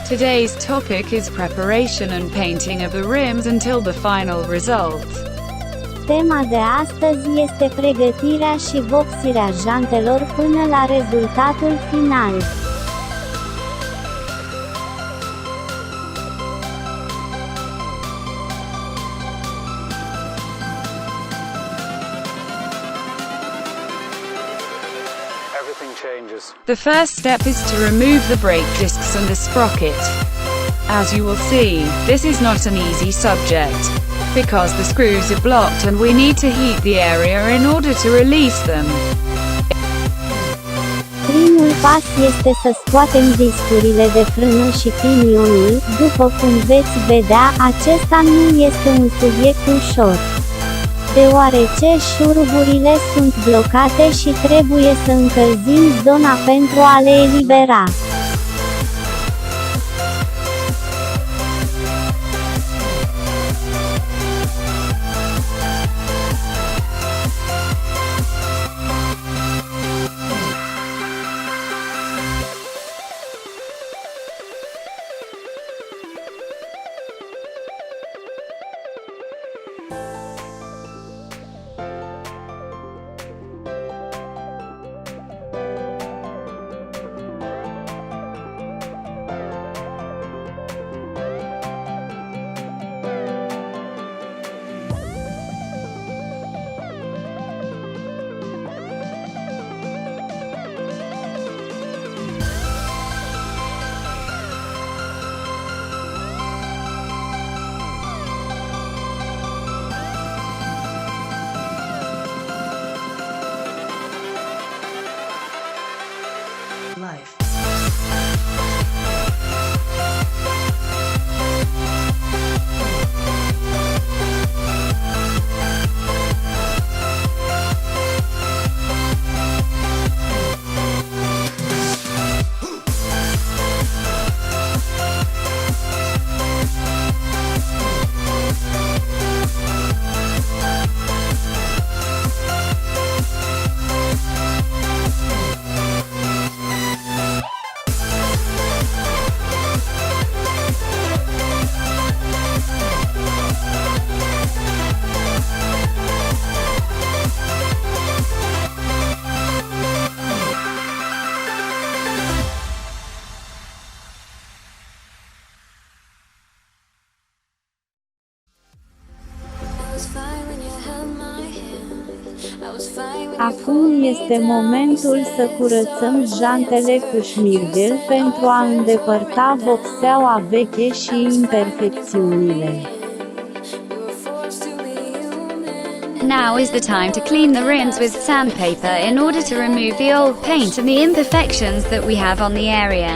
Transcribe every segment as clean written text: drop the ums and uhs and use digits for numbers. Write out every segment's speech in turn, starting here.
Today's topic is preparation and painting of the rims until the final result. Tema de astăzi este pregătirea și vopsirea jantelor până la rezultatul final. The first step is to remove the brake discs and the sprocket. As you will see, this is not an easy subject, because the screws are blocked and we need to heat the area in order to release them. Primul pas este să scoatem discurile de frână și pinionul. După cum veți vedea, acesta nu este un subiect ușor, deoarece șuruburile sunt blocate și trebuie să încălzim zona pentru a le elibera. Acum este momentul să curățăm jantele cu șmirgel pentru a îndepărta vopseaua veche și imperfecțiunile. Now is the time to clean the rims with sandpaper in order to remove the old paint and the imperfections that we have on the area.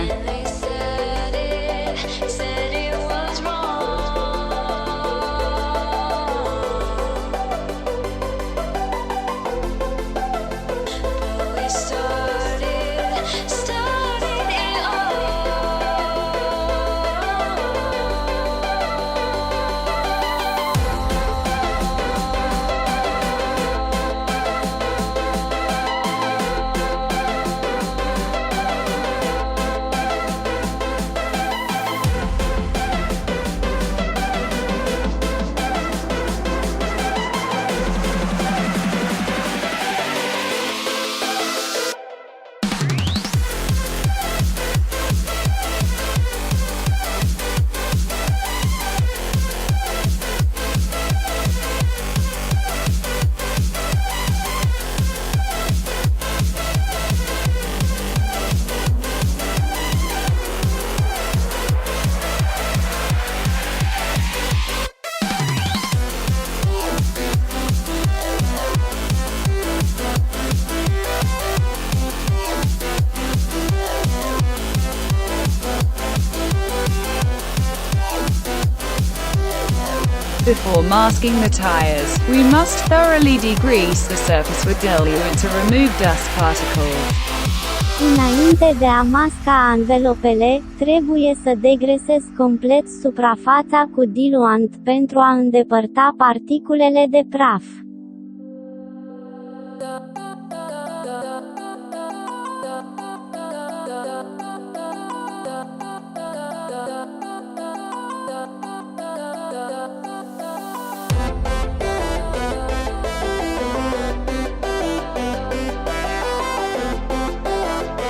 Before masking the tires, we must thoroughly degrease the surface with diluent to remove dust particles. Înainte de a masca anvelopele, trebuie să degresez complet suprafața cu diluant pentru a îndepărta particulele de praf.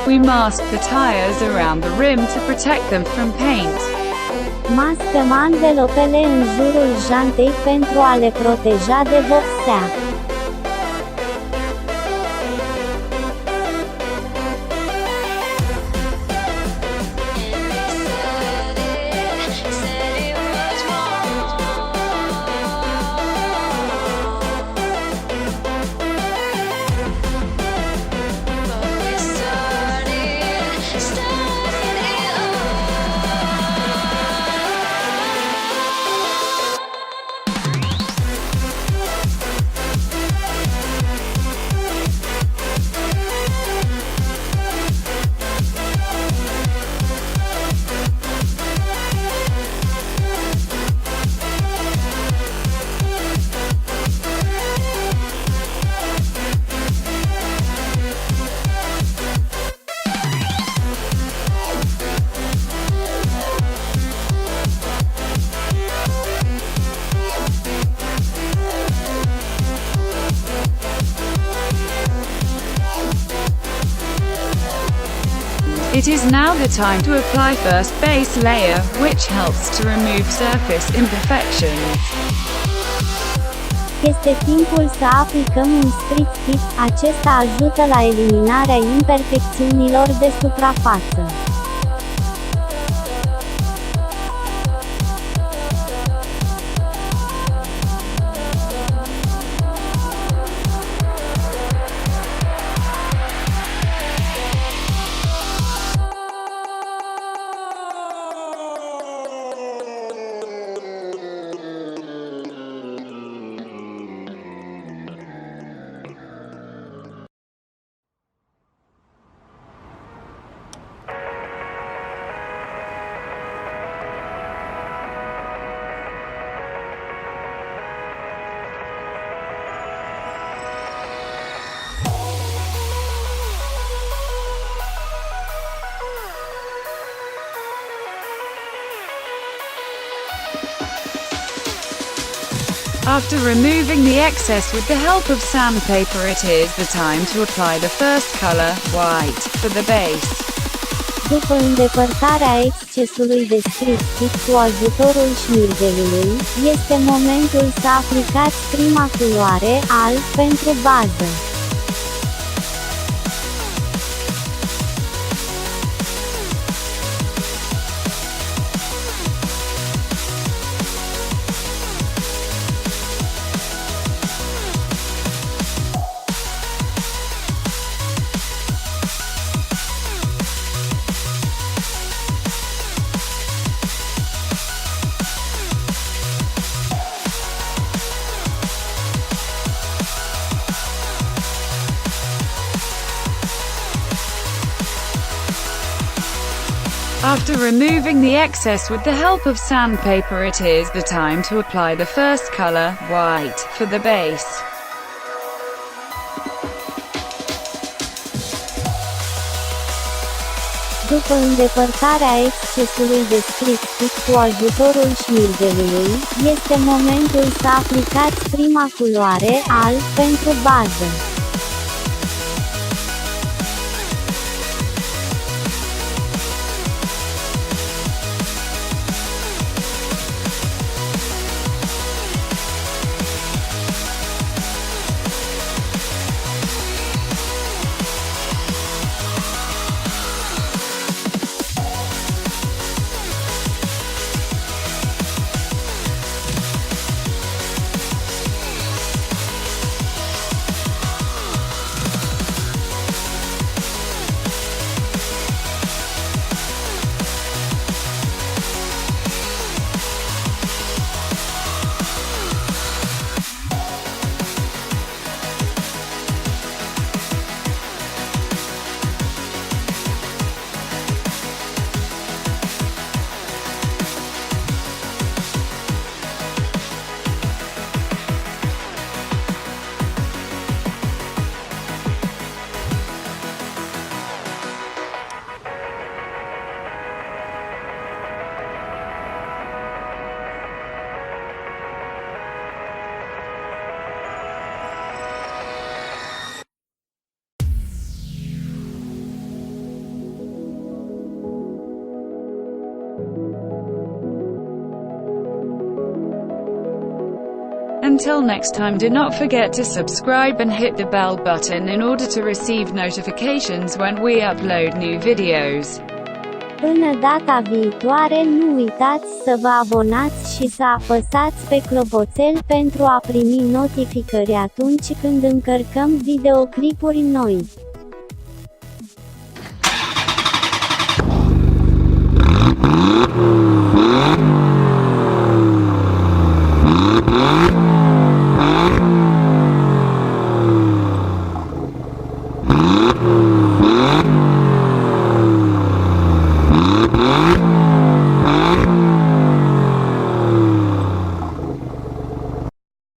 We mask the tires around the rim to protect them from paint. Mascăm anvelopele în jurul jantei pentru a le proteja de vopsea. It is now the time to apply first base layer, which helps to remove surface imperfections. Este timpul să aplicăm un strict tip, acesta ajută la eliminarea imperfecțiunilor de suprafață. After removing the excess with the help of sandpaper, it is the time to apply the first color, white, for the base. După îndepărtarea excesului de scriptic cu ajutorul șmirgelului, este momentul să aplicați prima culoare, alb, pentru bază. After removing the excess with the help of sandpaper, it is the time to apply the first color, white, for the base. După îndepărtarea excesului de scriptic cu ajutorul șmirgelului, este momentul să aplicați prima culoare, alb, pentru bază. Until next time, do not forget to subscribe and hit the bell button in order to receive notifications when we upload new videos. Până data viitoare, nu uitați să vă abonați și să apăsați pe clopoțel pentru a primi notificări atunci când încărcăm videoclipuri noi.